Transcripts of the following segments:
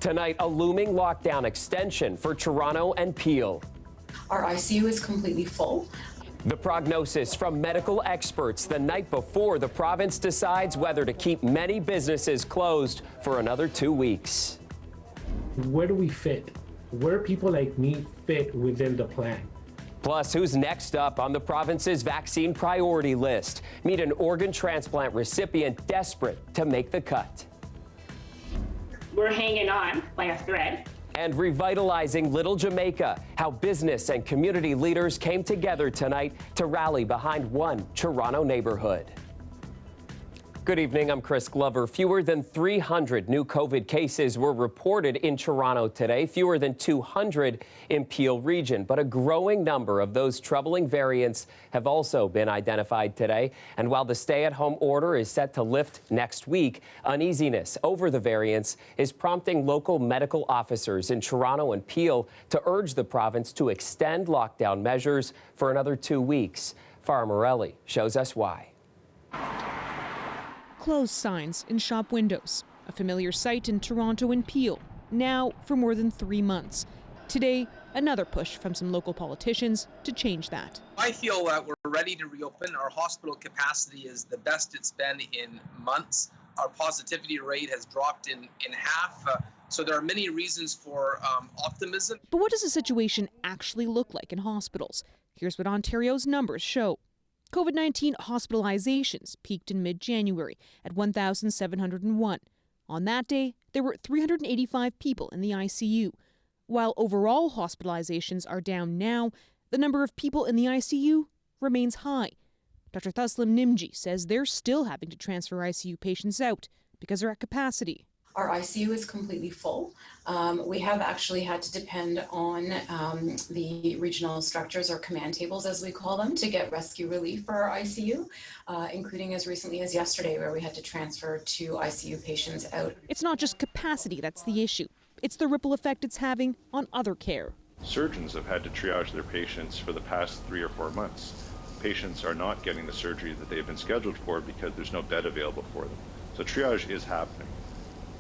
Tonight, a looming lockdown extension for Toronto and Peel. Our ICU is completely full. The prognosis from medical experts the night before the province decides whether to keep many businesses closed for another 2 weeks. Where do we fit? Where people like me fit within the plan? Plus, who's next up on the province's vaccine priority list? Meet an organ transplant recipient desperate to make the cut. We're hanging on by a thread. And revitalizing Little Jamaica, how business and community leaders came together tonight to rally behind one Toronto neighborhood. Good evening, I'm Chris Glover. Fewer than 300 new COVID cases were reported in Toronto today, fewer than 200 in Peel region. But a growing number of those troubling variants have also been identified today. And while the stay-at-home order is set to lift next week, uneasiness over the variants is prompting local medical officers in Toronto and Peel to urge the province to extend lockdown measures for another 2 weeks. Farah Morelli shows us why. Closed signs in shop windows, a familiar sight in Toronto and Peel, now for more than 3 months. Today, another push from some local politicians to change that. I feel that we're ready to reopen. Our hospital capacity is the best it's been in months. Our positivity rate has dropped in half. So there are many reasons for optimism. But what does the situation actually look like in hospitals? Here's what Ontario's numbers show. COVID-19 hospitalizations peaked in mid-January at 1,701. On that day, there were 385 people in the ICU. While overall hospitalizations are down now, the number of people in the ICU remains high. Dr. Thuslim Nimji says they're still having to transfer ICU patients out because they're at capacity. Our ICU is completely full. We have actually had to depend on the regional structures or command tables, as we call them, to get rescue relief for our ICU, including as recently as yesterday, where we had to transfer 2 ICU patients out. It's not just capacity that's the issue. It's the ripple effect it's having on other care. Surgeons have had to triage their patients for the past 3 or 4 months. Patients are not getting the surgery that they've been scheduled for because there's no bed available for them. So triage is happening.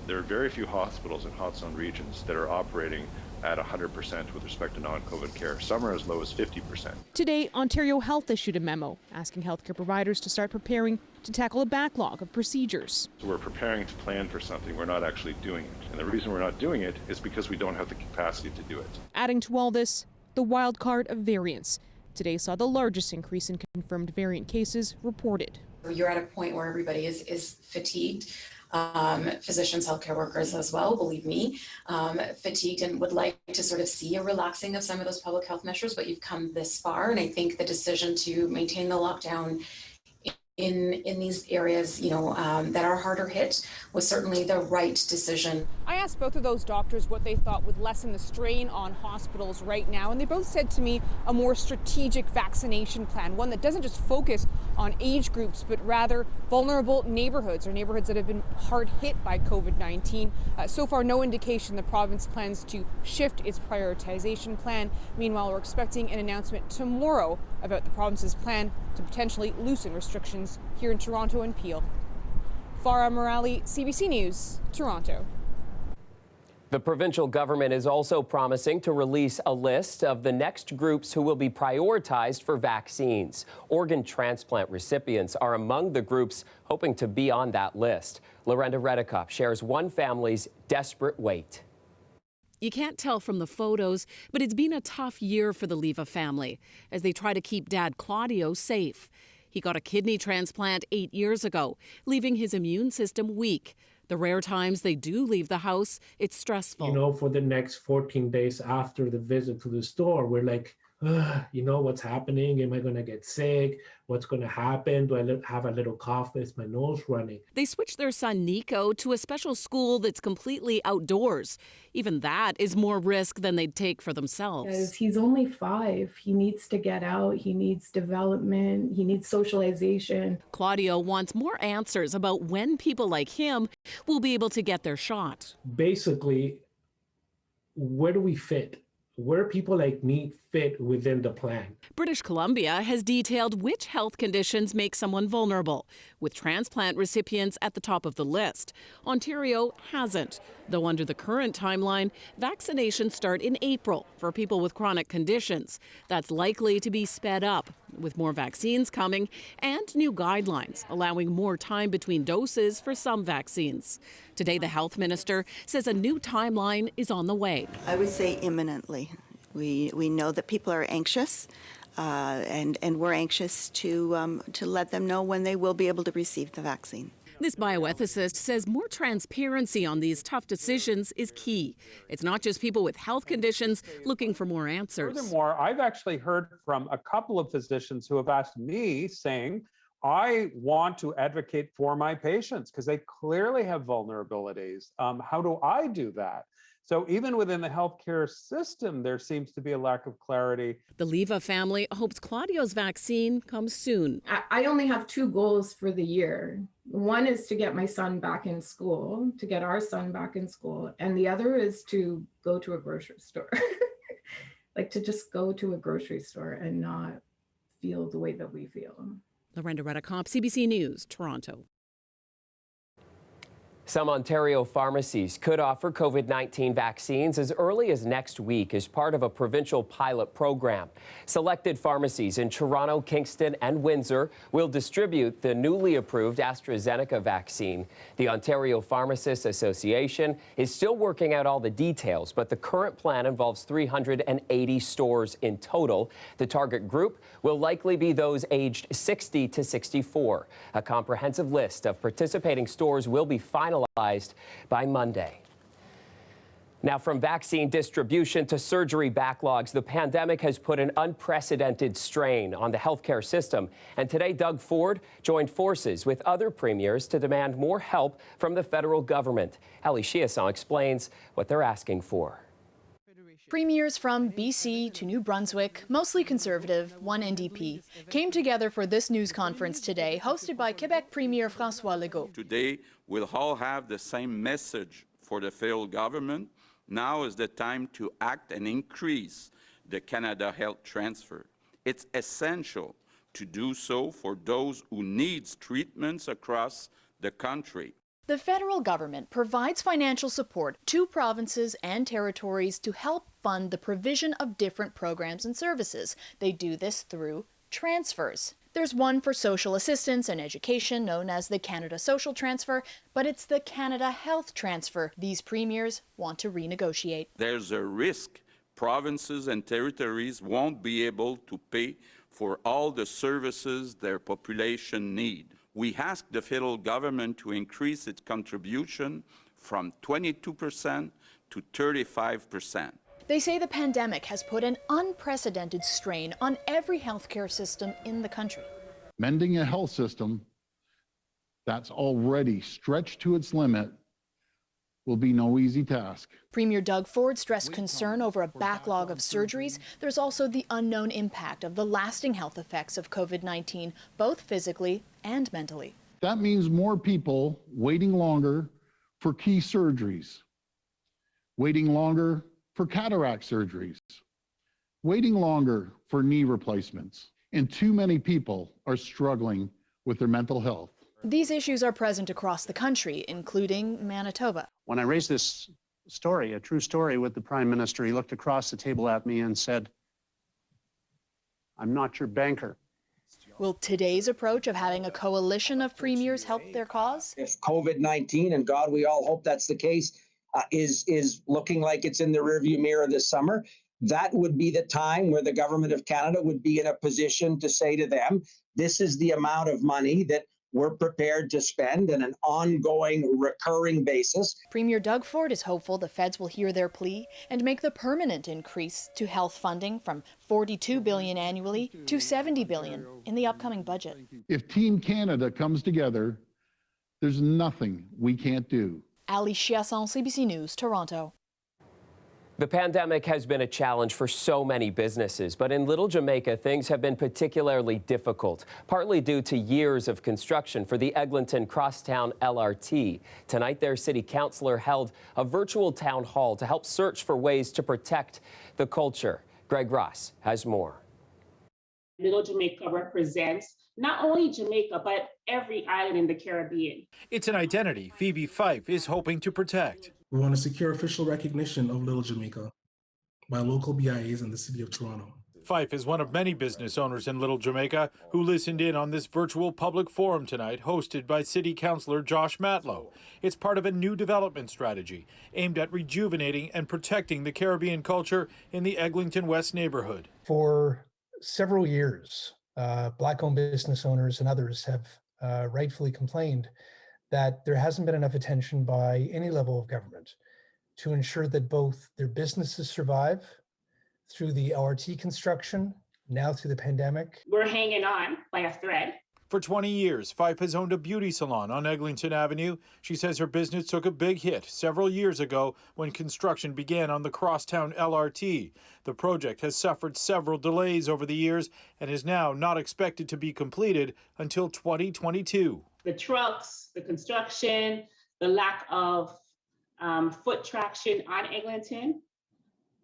There are very few hospitals in hot zone regions that are operating at 100% with respect to non-COVID care. Some are as low as 50%. Today, Ontario Health issued a memo asking healthcare providers to start preparing to tackle a backlog of procedures. So we're preparing to plan for something, we're not actually doing it. And the reason we're not doing it is because we don't have the capacity to do it. Adding to all this, the wild card of variants. Today saw the largest increase in confirmed variant cases reported. You're at a point where everybody is fatigued. Physicians, healthcare workers as well, believe me, fatigued and would like to sort of see a relaxing of some of those public health measures, but you've come this far. And I think the decision to maintain the lockdown in these areas, that are harder hit was certainly the right decision. I asked both of those doctors what they thought would lessen the strain on hospitals right now, and they both said to me a more strategic vaccination plan, one that doesn't just focus on age groups, but rather vulnerable neighborhoods or neighborhoods that have been hard hit by COVID-19. So far, no indication the province plans to shift its prioritization plan. Meanwhile, we're expecting an announcement tomorrow about the province's plan to potentially loosen restrictions here in Toronto and Peel. Farah Morelli, CBC News, Toronto. The provincial government is also promising to release a list of the next groups who will be prioritized for vaccines. Organ transplant recipients are among the groups hoping to be on that list. Lorenda Redekop shares one family's desperate wait. You can't tell from the photos, but it's been a tough year for the Leva family as they try to keep Dad Claudio safe. He got a kidney transplant 8 years ago, leaving his immune system weak. The rare times they do leave the house, it's stressful. For the next 14 days after the visit to the store, we're like, what's happening? Am I going to get sick? What's going to happen? Do I have a little cough? Is my nose running? They switched their son Nico to a special school that's completely outdoors. Even that is more risk than they'd take for themselves. Because he's only 5. He needs to get out. He needs development. He needs socialization. Claudio wants more answers about when people like him will be able to get their shot. Basically, where do we fit? Where people like me fit within the plan. British Columbia has detailed which health conditions make someone vulnerable, with transplant recipients at the top of the list. Ontario hasn't, though under the current timeline, vaccinations start in April for people with chronic conditions. That's likely to be sped up, with more vaccines coming and new guidelines allowing more time between doses for some vaccines. Today, the health minister says a new timeline is on the way. I would say imminently. We know that people are anxious, and we're anxious to let them know when they will be able to receive the vaccine. This bioethicist says more transparency on these tough decisions is key. It's not just people with health conditions looking for more answers. Furthermore, I've actually heard from a couple of physicians who have asked me, saying, I want to advocate for my patients because they clearly have vulnerabilities. How do I do that? So even within the healthcare system, there seems to be a lack of clarity. The Leva family hopes Claudio's vaccine comes soon. I only have 2 goals for the year. One is to get my son back in school, to get our son back in school. And the other is to go to a grocery store. Like to just go to a grocery store and not feel the way that we feel. Lorenda Redicomp, CBC News, Toronto. Some Ontario pharmacies could offer COVID-19 vaccines as early as next week as part of a provincial pilot program. Selected pharmacies in Toronto, Kingston, and Windsor will distribute the newly approved AstraZeneca vaccine. The Ontario Pharmacists Association is still working out all the details, but the current plan involves 380 stores in total. The target group will likely be those aged 60 to 64. A comprehensive list of participating stores will be finalized by Monday. Now, from vaccine distribution to surgery backlogs, the pandemic has put an unprecedented strain on the healthcare system. And today, Doug Ford joined forces with other premiers to demand more help from the federal government. Ali Chiasson explains what they're asking for. Premiers from BC to New Brunswick, mostly Conservative, one NDP, came together for this news conference today, hosted by Quebec Premier François Legault. Today, we'll all have the same message for the federal government. Now is the time to act and increase the Canada Health Transfer. It's essential to do so for those who need treatments across the country. The federal government provides financial support to provinces and territories to help fund the provision of different programs and services. They do this through transfers. There's one for social assistance and education known as the Canada Social Transfer, but it's the Canada Health Transfer these premiers want to renegotiate. There's a risk provinces and territories won't be able to pay for all the services their population need. We ask the federal government to increase its contribution from 22% to 35%. They say the pandemic has put an unprecedented strain on every healthcare system in the country. Mending a health system that's already stretched to its limit will be no easy task. Premier Doug Ford stressed concern over a backlog of surgeries. There's also the unknown impact of the lasting health effects of COVID-19, both physically and mentally. That means more people waiting longer for key surgeries, waiting longer for cataract surgeries, waiting longer for knee replacements, and too many people are struggling with their mental health. These issues are present across the country, including Manitoba. When I raised this story, a true story, with the Prime Minister, he looked across the table at me and said, "I'm not your banker." Will today's approach of having a coalition of premiers help their cause? If COVID-19, and God, we all hope that's the case, is looking like it's in the rearview mirror this summer, that would be the time where the Government of Canada would be in a position to say to them, this is the amount of money that we're prepared to spend on an ongoing, recurring basis. Premier Doug Ford is hopeful the feds will hear their plea and make the permanent increase to health funding from $42 billion annually to $70 billion in the upcoming budget. If Team Canada comes together, there's nothing we can't do. Ali Chiasson, CBC News, Toronto. The pandemic has been a challenge for so many businesses, but in Little Jamaica, things have been particularly difficult, partly due to years of construction for the Eglinton Crosstown LRT. Tonight, their city councilor held a virtual town hall to help search for ways to protect the culture. Greg Ross has more. Little Jamaica represents not only Jamaica, but every island in the Caribbean. It's an identity Phoebe Fife is hoping to protect. We want to secure official recognition of Little Jamaica by local BIAs in the city of Toronto. Fife is one of many business owners in Little Jamaica who listened in on this virtual public forum tonight hosted by City Councilor Josh Matlow. It's part of a new development strategy aimed at rejuvenating and protecting the Caribbean culture in the Eglinton West neighborhood. For several years, Black-owned business owners and others have rightfully complained that there hasn't been enough attention by any level of government to ensure that both their businesses survive through the LRT construction, now through the pandemic. We're hanging on by a thread. For 20 years, Fife has owned a beauty salon on Eglinton Avenue. She says her business took a big hit several years ago when construction began on the Crosstown LRT. The project has suffered several delays over the years and is now not expected to be completed until 2022. The trucks, the construction, the lack of foot traction on Eglinton,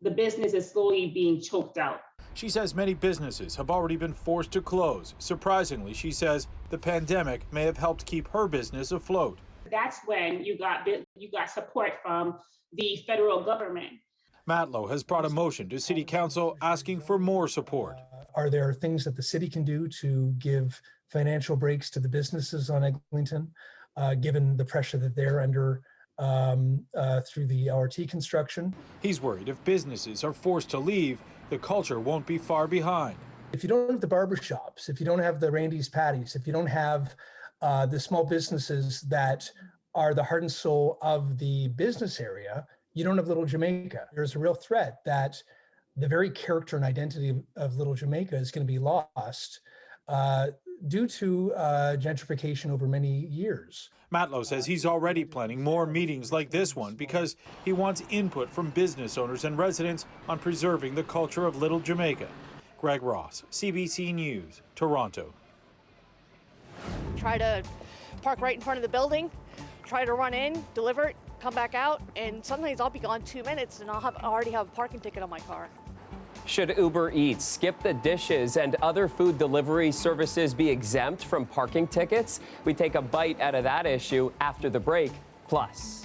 the business is slowly being choked out. She says many businesses have already been forced to close. Surprisingly, she says the pandemic may have helped keep her business afloat. That's when you got support from the federal government. Matlow has brought a motion to City Council asking for more support. Are there things that the city can do to give financial breaks to the businesses on Eglinton, given the pressure that they're under through the LRT construction? He's worried if businesses are forced to leave, the culture won't be far behind. If you don't have the barber shops, if you don't have the Randy's Patties, if you don't have the small businesses that are the heart and soul of the business area, you don't have Little Jamaica. There's a real threat that the very character and identity of Little Jamaica is going to be lost due to gentrification over many years. Matlow says he's already planning more meetings like this one because he wants input from business owners and residents on preserving the culture of Little Jamaica. Greg Ross, CBC News, Toronto. Try to park right in front of the building, try to run in, deliver it, come back out, and sometimes I'll be gone 2 minutes and I'll already have a parking ticket on my car. Should Uber Eats, Skip the Dishes, and other food delivery services be exempt from parking tickets? We take a bite out of that issue after the break. Plus,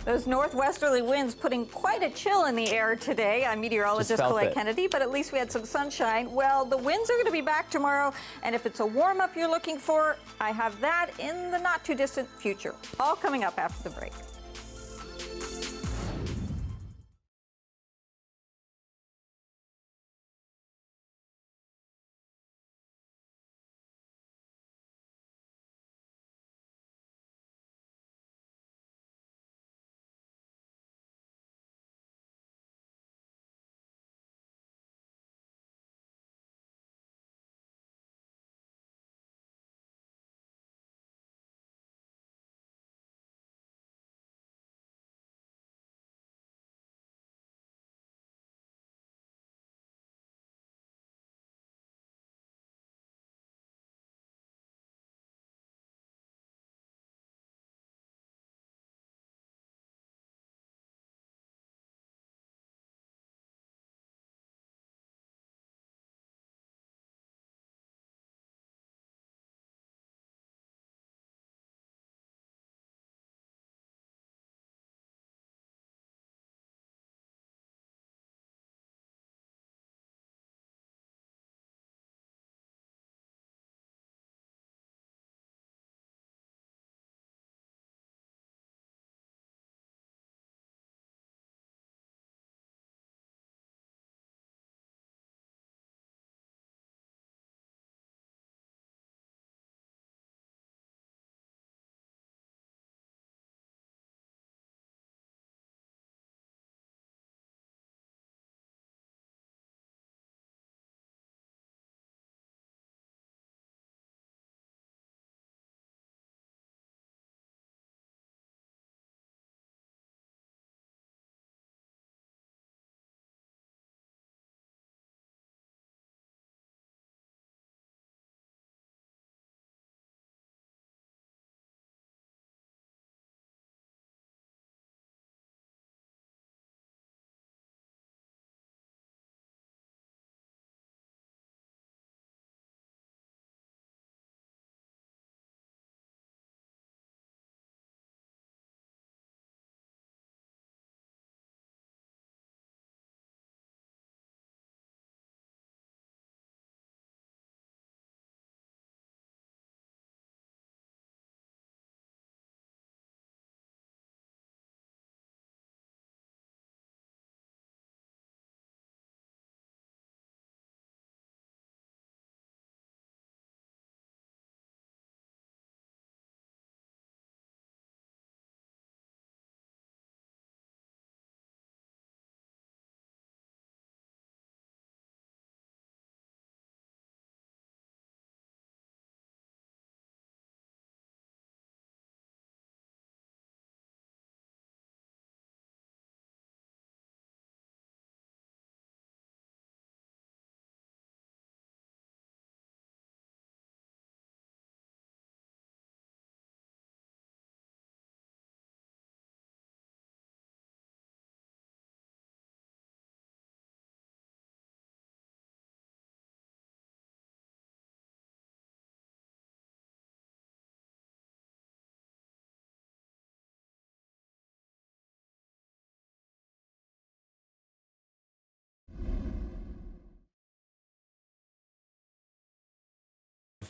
those northwesterly winds putting quite a chill in the air today. I'm meteorologist Colette Kennedy, but at least we had some sunshine. Well, the winds are going to be back tomorrow, and if it's a warm-up you're looking for, I have that in the not-too-distant future. All coming up after the break.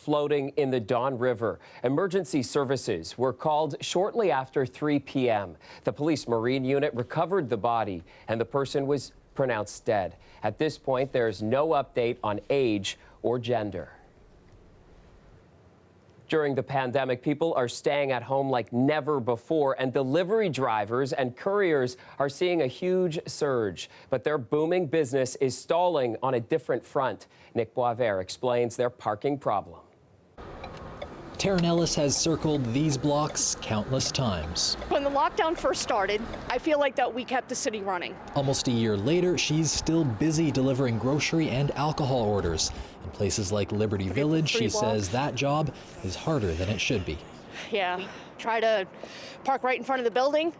floating in the Don River. Emergency services were called shortly after 3 p.m. The police marine unit recovered the body, and the person was pronounced dead. At this point, there's no update on age or gender. During the pandemic, people are staying at home like never before, and delivery drivers and couriers are seeing a huge surge. But their booming business is stalling on a different front. Nick Boisvert explains their parking problem. Taryn Ellis has circled these blocks countless times. When the lockdown first started, I feel like that we kept the city running. Almost a year later, she's still busy delivering grocery and alcohol orders. In places like Liberty Village, she says that job is harder than it should be. Yeah, try to park right in front of the building,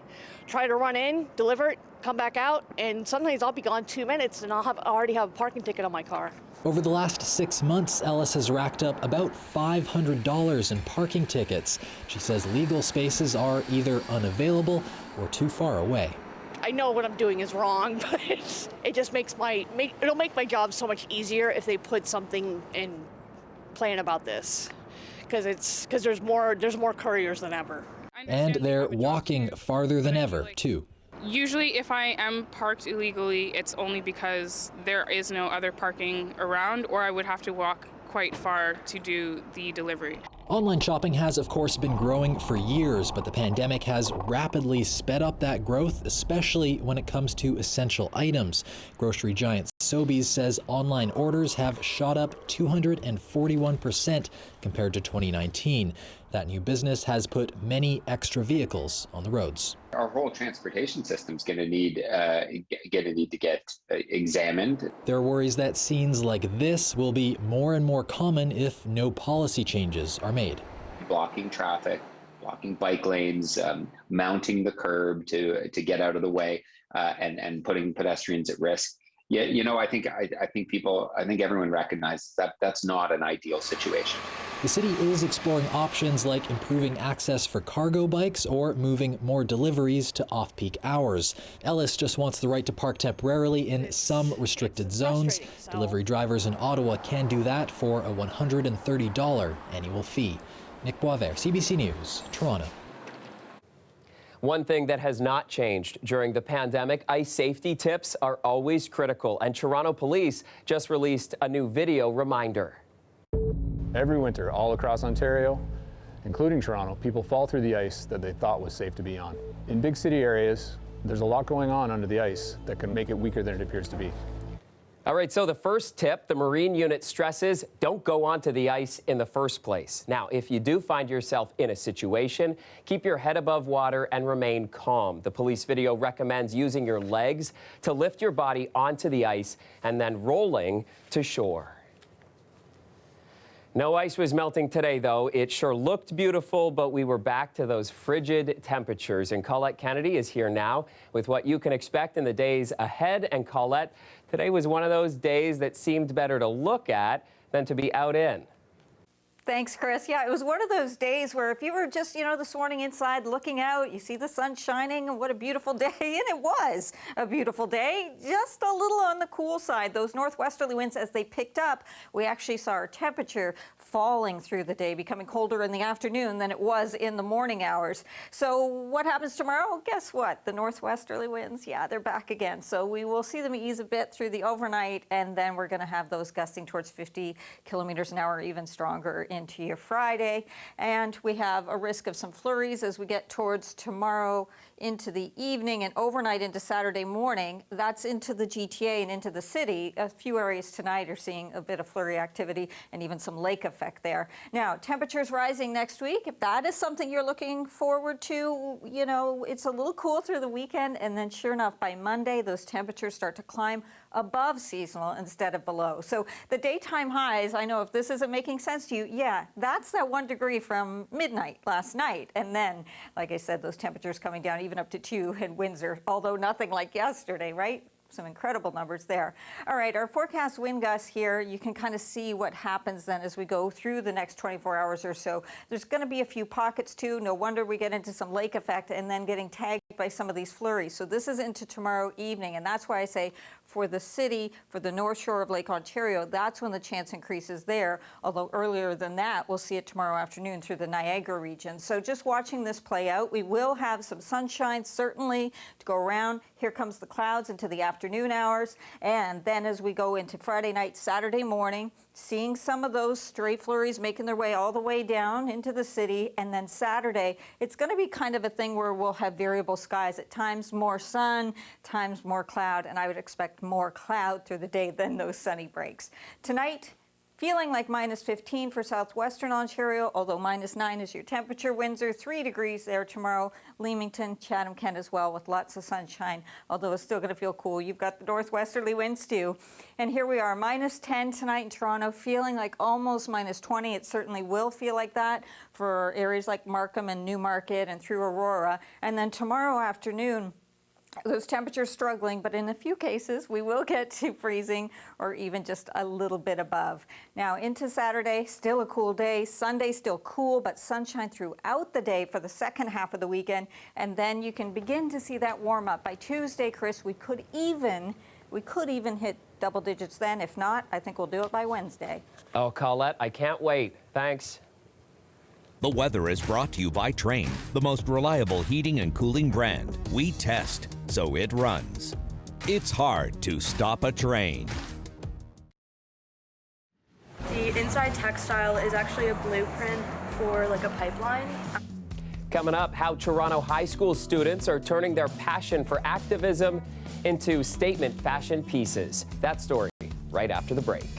try to run in, deliver it, come back out, and sometimes I'll be gone 2 minutes and I already have a parking ticket on my car. Over the last 6 months, Ellis has racked up about $500 in parking tickets. She says legal spaces are either unavailable or too far away. I know what I'm doing is wrong, but it just it'll make my job so much easier if they put something in plan about this, because there's more couriers than ever. And they're walking farther than ever, too. Usually if I am parked illegally, it's only because there is no other parking around, or I would have to walk quite far to do the delivery. Online shopping has, of course, been growing for years, but the pandemic has rapidly sped up that growth, especially when it comes to essential items. Grocery giant Sobeys says online orders have shot up 241% compared to 2019. That new business has put many extra vehicles on the roads. Our whole transportation system's going to need to get examined. There are worries that scenes like this will be more and more common if no policy changes are made. Blocking traffic, blocking bike lanes, mounting the curb to get out of the way, and putting pedestrians at risk. Yeah, you know, I think everyone recognizes that that's not an ideal situation. The city is exploring options like improving access for cargo bikes or moving more deliveries to off-peak hours. Ellis just wants the right to park temporarily in some restricted zones. Delivery drivers in Ottawa can do that for a $130 annual fee. Nick Boisvert, CBC News, Toronto. One thing that has not changed during the pandemic, ice safety tips are always critical, and Toronto Police just released a new video reminder. Every winter, all across Ontario, including Toronto, people fall through the ice that they thought was safe to be on. In big city areas, there's a lot going on under the ice that can make it weaker than it appears to be. All right, so the first tip, the Marine Unit stresses, don't go onto the ice in the first place. Now, if you do find yourself in a situation, keep your head above water and remain calm. The police video recommends using your legs to lift your body onto the ice and then rolling to shore. No ice was melting today, though. It sure looked beautiful, but we were back to those frigid temperatures. And Colette Kennedy is here now with what you can expect in the days ahead. And Colette, today was one of those days that seemed better to look at than to be out in. Thanks, Chris. Yeah, it was one of those days where if you were just, this morning inside looking out, you see the sun shining and what a beautiful day. And it was a beautiful day, just a little on the cool side. Those northwesterly winds, as they picked up, we actually saw our temperature falling through the day, becoming colder in the afternoon than it was in the morning hours. So what happens tomorrow? Guess what? The northwesterly winds, yeah, they're back again. So we will see them ease a bit through the overnight, and then we're going to have those gusting towards 50 kilometers an hour, even stronger into your Friday. And we have a risk of some flurries as we get towards tomorrow into the evening and overnight into Saturday morning. That's into the GTA and into the city. A few areas tonight are seeing a bit of flurry activity and even some lake effect there. Now, temperatures rising next week. If that is something you're looking forward to, it's a little cool through the weekend, and then sure enough, by Monday, those temperatures start to climb above seasonal instead of below. So the daytime highs, I know if this isn't making sense to you, yeah, that's that 1 degree from midnight last night. And then, like I said, those temperatures coming down even up to 2 in Windsor, although nothing like yesterday, right? some incredible numbers there. All right, our forecast wind gusts here, you can kind of see what happens then as we go through the next 24 hours or so. There's going to be a few pockets too. No wonder we get into some lake effect and then getting tagged by some of these flurries. So this is into tomorrow evening, and that's why I say for the city, for the North Shore of Lake Ontario, that's when the chance increases there. Although earlier than that, we'll see it tomorrow afternoon through the Niagara region. So just watching this play out, we will have some sunshine certainly to go around. Here comes the clouds into the afternoon hours. And then as we go into Friday night, Saturday morning, seeing some of those stray flurries making their way all the way down into the city. And then Saturday, it's going to be kind of a thing where we'll have variable skies. At times more sun, times more cloud, and I would expect more cloud through the day than those sunny breaks. Tonight, feeling like -15 for southwestern Ontario, although -9 is your temperature. Windsor, 3 degrees there tomorrow. Leamington, Chatham-Kent as well with lots of sunshine, although it's still going to feel cool. You've got the northwesterly winds too. And here we are, -10 tonight in Toronto, feeling like almost -20. It certainly will feel like that for areas like Markham and Newmarket and through Aurora. And then tomorrow afternoon, those temperatures struggling, but in a few cases, we will get to freezing or even just a little bit above. Now into Saturday, still a cool day. Sunday, still cool, but sunshine throughout the day for the second half of the weekend. And then you can begin to see that warm up. By Tuesday, Chris, we could even hit double digits then. If not, I think we'll do it by Wednesday. Oh, Colette, I can't wait. Thanks. The weather is brought to you by Trane, the most reliable heating and cooling brand. We test, so it runs. It's hard to stop a train. The inside textile is actually a blueprint for like a pipeline. Coming up, how Toronto high school students are turning their passion for activism into statement fashion pieces. That story right after the break.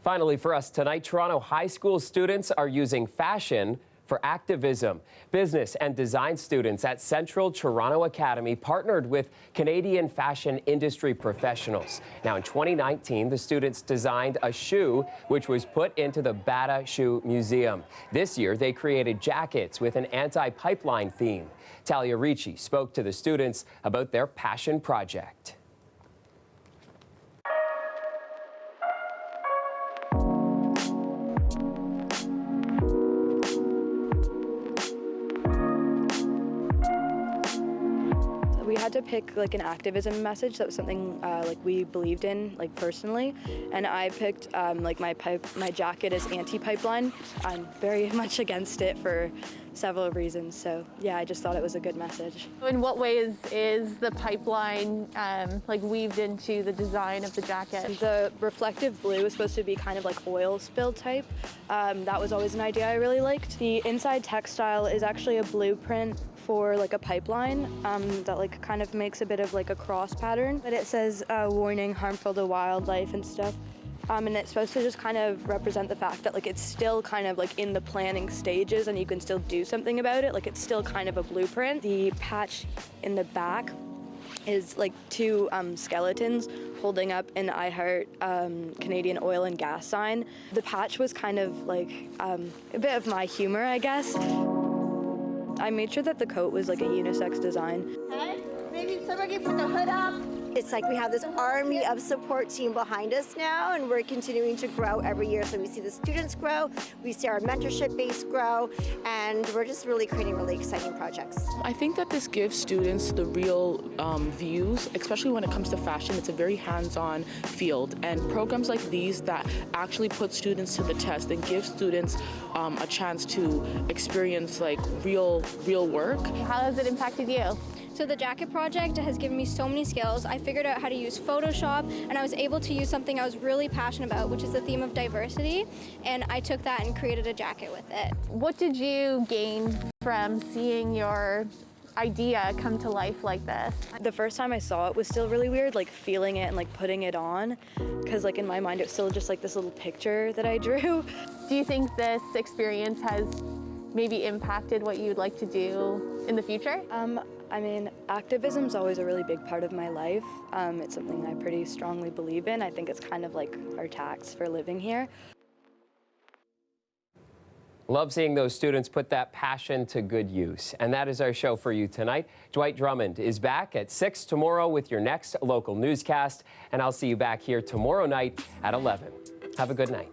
Finally for us tonight, Toronto high school students are using fashion for activism. Business and design students at Central Toronto Academy partnered with Canadian fashion industry professionals. Now in 2019, the students designed a shoe which was put into the Bata Shoe Museum. This year, they created jackets with an anti-pipeline theme. Talia Ricci spoke to the students about their passion project. We had to pick like an activism message that was something like we believed in, like personally, and I picked like my jacket is anti-pipeline. I'm very much against it for several reasons, so yeah, I just thought it was a good message. In what ways is the pipeline like weaved into the design of the jacket? The reflective blue is supposed to be kind of like oil spill type. That was always an idea I really liked. The inside textile is actually a blueprint for like a pipeline that like kind of makes a bit of like a cross pattern, but it says warning, harmful to wildlife and stuff. And it's supposed to just kind of represent the fact that like it's still kind of like in the planning stages and you can still do something about it. Like it's still kind of a blueprint. The patch in the back is like two skeletons holding up an I Heart Canadian oil and gas sign. The patch was kind of like a bit of my humor, I guess. I made sure that the coat was like a unisex design. Maybe somebody put the hood up. It's like we have this army of support team behind us now, and we're continuing to grow every year. So we see the students grow, we see our mentorship base grow, and we're just really creating really exciting projects. I think that this gives students the real views, especially when it comes to fashion. It's a very hands-on field, and programs like these that actually put students to the test and give students a chance to experience like real work. How has it impacted you? So the jacket project has given me so many skills. I figured out how to use Photoshop, and I was able to use something I was really passionate about, which is the theme of diversity, and I took that and created a jacket with it. What did you gain from seeing your idea come to life like this? The first time I saw it was still really weird, like feeling it and like putting it on, because like in my mind it was still just like this little picture that I drew. Do you think this experience has maybe impacted what you'd like to do in the future? I mean, activism is always a really big part of my life. It's something I pretty strongly believe in. I think it's kind of like our tax for living here. Love seeing those students put that passion to good use. And that is our show for you tonight. Dwight Drummond is back at 6 tomorrow with your next local newscast. And I'll see you back here tomorrow night at 11. Have a good night.